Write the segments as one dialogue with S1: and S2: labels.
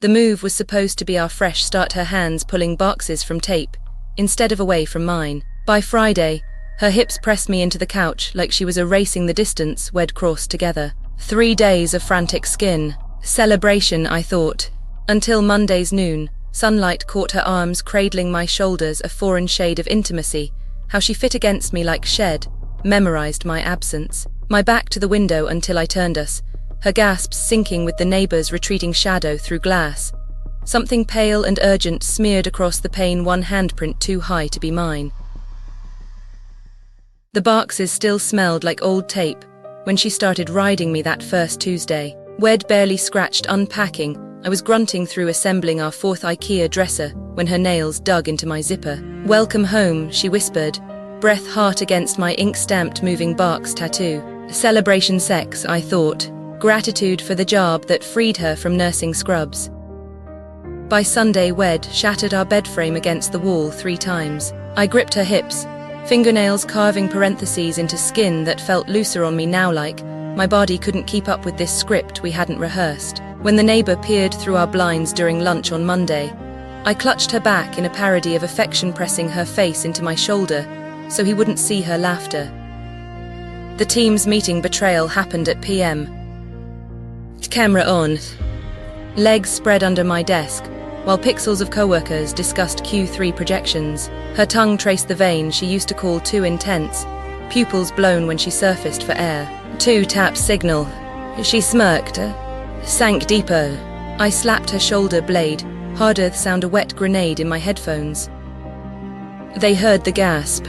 S1: The move was supposed to be our fresh start, her hands pulling boxes from tape, instead of away from mine. By Friday, her hips pressed me into the couch like she was erasing the distance we'd crossed together. 3 days of frantic skin. Celebration, I thought. Until Monday's noon, sunlight caught her arms cradling my shoulders, a foreign shade of intimacy. How she fit against me like shed, memorized my absence. My back to the window until I turned us, her gasps syncing with the neighbor's retreating shadow through glass. Something pale and urgent smeared across the pane, one handprint too high to be mine. The boxes still smelled like old tape when she started riding me that first Tuesday. We'd barely scratched unpacking. I was grunting through assembling our 4th IKEA dresser when her nails dug into my zipper. "Welcome home," she whispered, breath hot against my ink-stamped moving box tattoo. Celebration sex, I thought. Gratitude for the job that freed her from nursing scrubs. By Sunday, we'd shattered our bedframe against the wall 3 times. I gripped her hips, fingernails carving parentheses into skin that felt looser on me now, like my body couldn't keep up with this script we hadn't rehearsed. When the neighbor peered through our blinds during lunch on Monday, I clutched her back in a parody of affection, pressing her face into my shoulder so he wouldn't see her laughter. The team's meeting betrayal happened at PM. Camera on. Legs spread under my desk, while pixels of coworkers discussed Q3 projections. Her tongue traced the vein she used to call too intense, pupils blown when she surfaced for air. 2 taps signal. She smirked, sank deeper. I slapped her shoulder blade, harder sound a wet grenade in my headphones. They heard the gasp.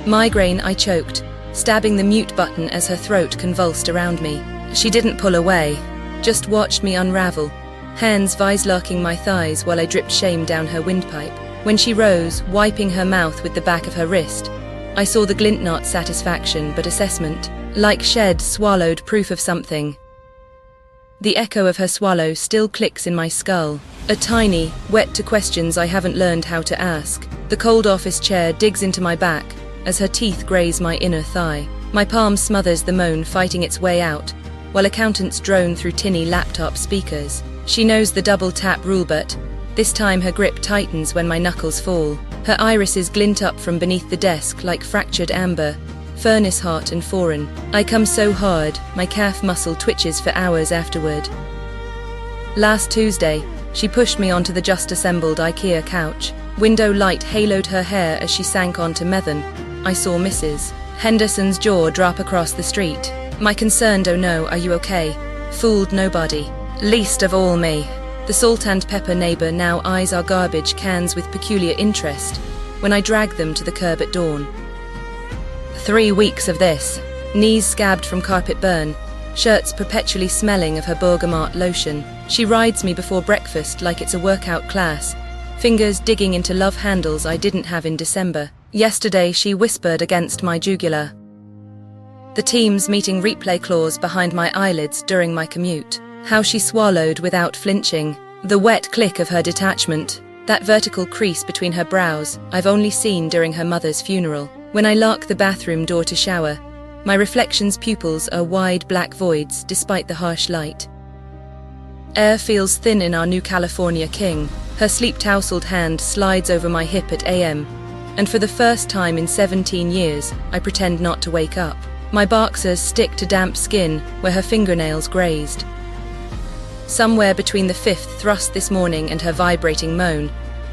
S1: Migraine, I choked, stabbing the mute button as her throat convulsed around me. She didn't pull away, just watched me unravel, hands vise-locking my thighs while I dripped shame down her windpipe. When she rose, wiping her mouth with the back of her wrist, I saw the glint, not satisfaction but assessment, like shed swallowed proof of something. The echo of her swallow still clicks in my skull, a tiny, wet to questions I haven't learned how to ask. The cold office chair digs into my back as her teeth graze my inner thigh. My palm smothers the moan fighting its way out, while accountants drone through tinny laptop speakers. She knows the double tap rule, but this time her grip tightens when my knuckles fall. Her irises glint up from beneath the desk like fractured amber, furnace hot and foreign. I come so hard, my calf muscle twitches for hours afterward. Last Tuesday, she pushed me onto the just assembled IKEA couch. Window light haloed her hair as she sank onto Methan. I saw Mrs. Henderson's jaw drop across the street. My concerned "Oh no, are you okay?" fooled nobody, least of all me. The salt and pepper neighbor now eyes our garbage cans with peculiar interest when I drag them to the curb at dawn. 3 weeks of this, knees scabbed from carpet burn, shirts perpetually smelling of her bergamot lotion. She rides me before breakfast like it's a workout class, fingers digging into love handles I didn't have in December. Yesterday she whispered against my jugular. The team's meeting replay clause behind my eyelids during my commute. How she swallowed without flinching. The wet click of her detachment, that vertical crease between her brows, I've only seen during her mother's funeral. When I lock the bathroom door to shower, my reflection's pupils are wide black voids despite the harsh light. Air feels thin in our new California king. Her sleep-tousled hand slides over my hip at AM, and for the first time in 17 years, I pretend not to wake up. My boxers stick to damp skin where her fingernails grazed. Somewhere between the 5th thrust this morning and her vibrating moan,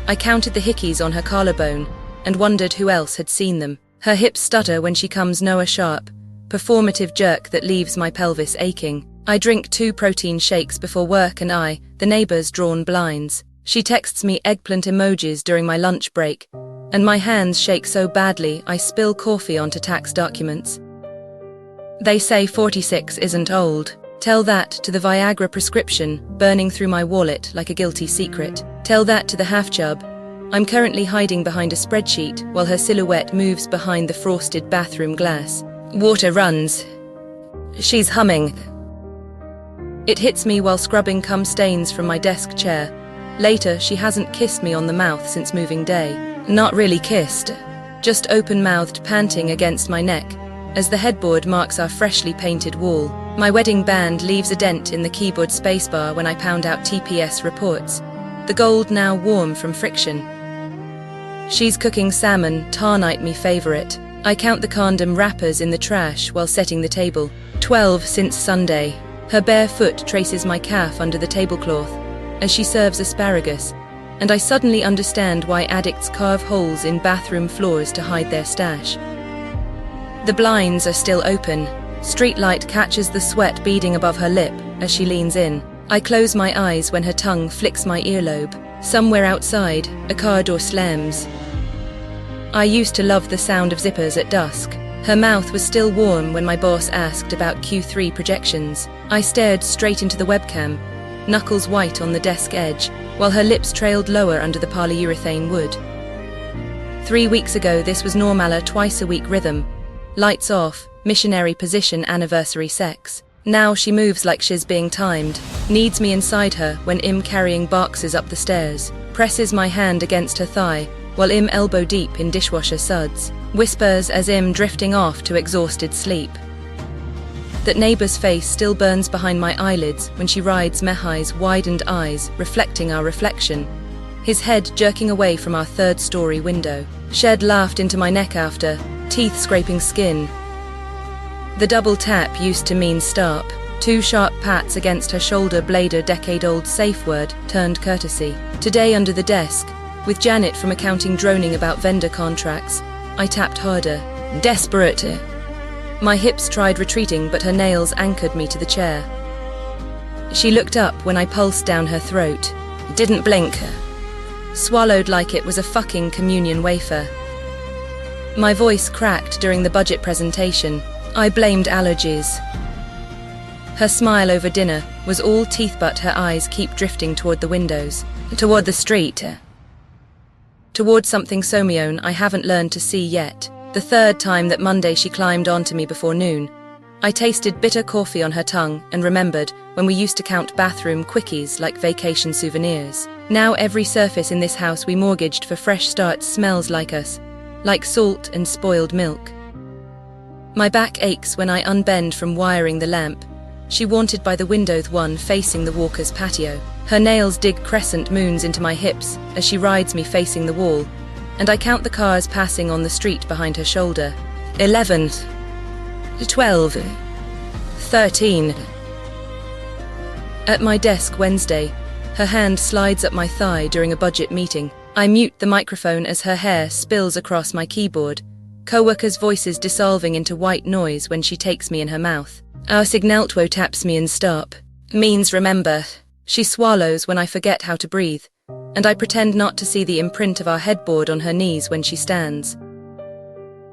S1: I counted the hickeys on her collarbone and wondered who else had seen them. Her hips stutter when she comes Noah sharp, performative jerk that leaves my pelvis aching. I drink 2 protein shakes before work and the neighbor's drawn blinds. She texts me eggplant emojis during my lunch break, and my hands shake so badly I spill coffee onto tax documents. They say 46 isn't old. Tell that to the Viagra prescription burning through my wallet like a guilty secret. Tell that to the half-chub. I'm currently hiding behind a spreadsheet while her silhouette moves behind the frosted bathroom glass. Water runs. She's humming. It hits me while scrubbing cum stains from my desk chair. Later, she hasn't kissed me on the mouth since moving day. Not really kissed, just open-mouthed panting against my neck as the headboard marks our freshly painted wall. My wedding band leaves a dent in the keyboard spacebar when I pound out TPS reports, the gold now warm from friction. She's cooking salmon, tarnite me favorite. I count the condom wrappers in the trash while setting the table. 12 since Sunday. Her bare foot traces my calf under the tablecloth as she serves asparagus, and I suddenly understand why addicts carve holes in bathroom floors to hide their stash. The blinds are still open. Streetlight catches the sweat beading above her lip as she leans in. I close my eyes when her tongue flicks my earlobe. Somewhere outside, a car door slams. I used to love the sound of zippers at dusk. Her mouth was still warm when my boss asked about Q3 projections. I stared straight into the webcam, knuckles white on the desk edge, while her lips trailed lower under the polyurethane wood. 3 weeks ago, this was normala twice-a-week rhythm. Lights off, missionary position, anniversary sex. Now she moves like she's being timed, needs me inside her when Im carrying boxes up the stairs, presses my hand against her thigh, while Im elbow deep in dishwasher suds, whispers as Im drifting off to exhausted sleep. That neighbor's face still burns behind my eyelids when she rides Mehai's widened eyes, reflecting our reflection, his head jerking away from our third-story window. Shed laughed into my neck after, teeth scraping skin. The double tap used to mean stop. 2 sharp pats against her shoulder blade, a decade-old safe word turned courtesy. Today under the desk, with Janet from accounting droning about vendor contracts, I tapped harder. Desperate. My hips tried retreating, but her nails anchored me to the chair. She looked up when I pulsed down her throat. Didn't blink. Swallowed like it was a fucking communion wafer. My voice cracked during the budget presentation. I blamed allergies. Her smile over dinner was all teeth, but her eyes keep drifting toward the windows, toward the street. Toward something Somione I haven't learned to see yet. The third time that Monday she climbed onto me before noon. I tasted bitter coffee on her tongue and remembered when we used to count bathroom quickies like vacation souvenirs. Now every surface in this house we mortgaged for fresh starts smells like us, like salt and spoiled milk. My back aches when I unbend from wiring the lamp. She wanted by the window, the one facing the walker's patio. Her nails dig crescent moons into my hips as she rides me facing the wall, and I count the cars passing on the street behind her shoulder. 11, 12, 13. At my desk Wednesday, her hand slides up my thigh during a budget meeting. I mute the microphone as her hair spills across my keyboard, co-workers' voices dissolving into white noise when she takes me in her mouth. Our signalto taps me and stop. Means remember. She swallows when I forget how to breathe, and I pretend not to see the imprint of our headboard on her knees when she stands.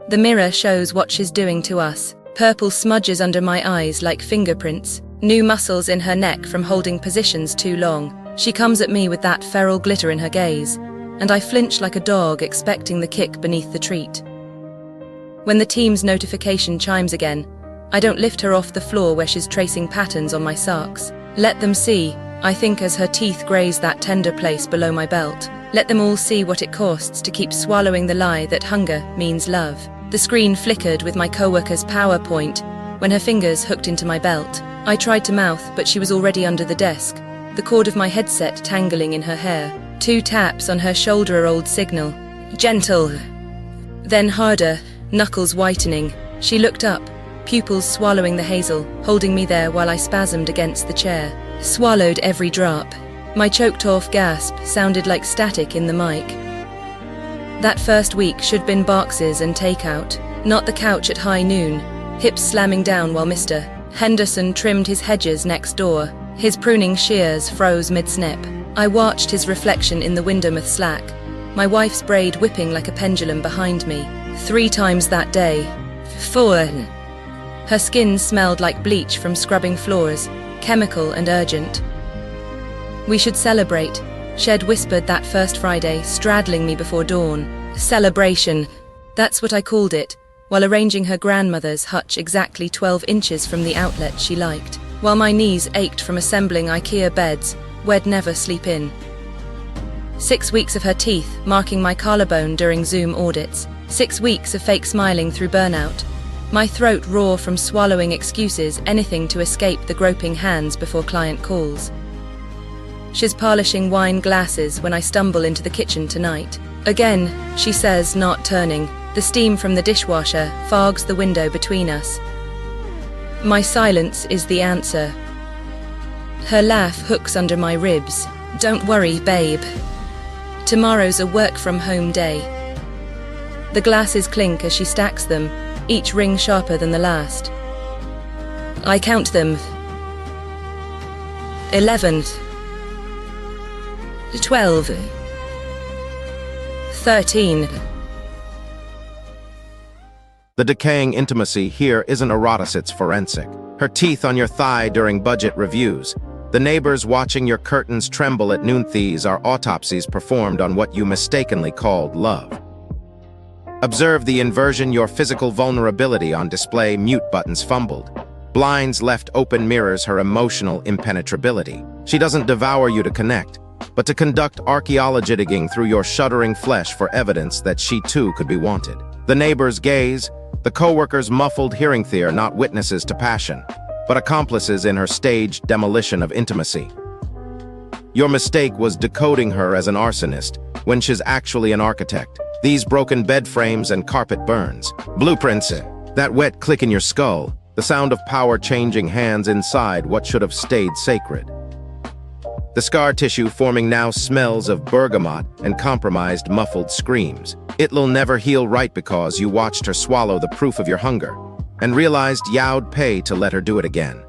S1: The mirror shows what she's doing to us. Purple smudges under my eyes like fingerprints, new muscles in her neck from holding positions too long. She comes at me with that feral glitter in her gaze, and I flinch like a dog expecting the kick beneath the treat. When the team's notification chimes again, I don't lift her off the floor where she's tracing patterns on my socks. Let them see, I think, as her teeth graze that tender place below my belt. Let them all see what it costs to keep swallowing the lie that hunger means love. The screen flickered with my coworker's PowerPoint when her fingers hooked into my belt. I tried to mouth, but she was already under the desk, the cord of my headset tangling in her hair. 2 taps on her shoulder, old signal. Gentle. Then harder, knuckles whitening. She looked up, pupils swallowing the hazel, holding me there while I spasmed against the chair. Swallowed every drop. My choked-off gasp sounded like static in the mic. That first week should been boxes and takeout, not the couch at high noon, hips slamming down while Mr. Henderson trimmed his hedges next door. His pruning shears froze mid-snip. I watched his reflection in the Windermouth slack, my wife's braid whipping like a pendulum behind me. 3 times that day. 4. Her skin smelled like bleach from scrubbing floors, chemical and urgent. We should celebrate, Shed whispered that first Friday, straddling me before dawn. Celebration. That's what I called it, while arranging her grandmother's hutch exactly 12 inches from the outlet she liked, while my knees ached from assembling IKEA beds we'd never sleep in. 6 weeks of her teeth marking my collarbone during Zoom audits. 6 weeks of fake smiling through burnout. My throat raw from swallowing excuses, anything to escape the groping hands before client calls. She's polishing wine glasses when I stumble into the kitchen tonight. Again, she says, not turning. The steam from the dishwasher fogs the window between us. My silence is the answer. Her laugh hooks under my ribs. Don't worry, babe. Tomorrow's a work-from-home day. The glasses clink as she stacks them, each ring sharper than the last. I count them. 11. 12. 13.
S2: The decaying intimacy here isn't erotic, it's forensic. Her teeth on your thigh during budget reviews. The neighbors watching your curtains tremble at noon-thieves are autopsies performed on what you mistakenly called love. Observe the inversion, your physical vulnerability on display, mute buttons fumbled. Blinds left open mirrors her emotional impenetrability. She doesn't devour you to connect, but to conduct archaeology digging through your shuddering flesh for evidence that she too could be wanted. The neighbor's gaze, the co-worker's muffled hearing theory, not witnesses to passion, but accomplices in her staged demolition of intimacy. Your mistake was decoding her as an arsonist, when she's actually an architect. These broken bed frames and carpet burns. Blueprints, that wet click in your skull, the sound of power changing hands inside what should have stayed sacred. The scar tissue forming now smells of bergamot and compromised muffled screams. It'll never heal right because you watched her swallow the proof of your hunger and realized you'd pay to let her do it again.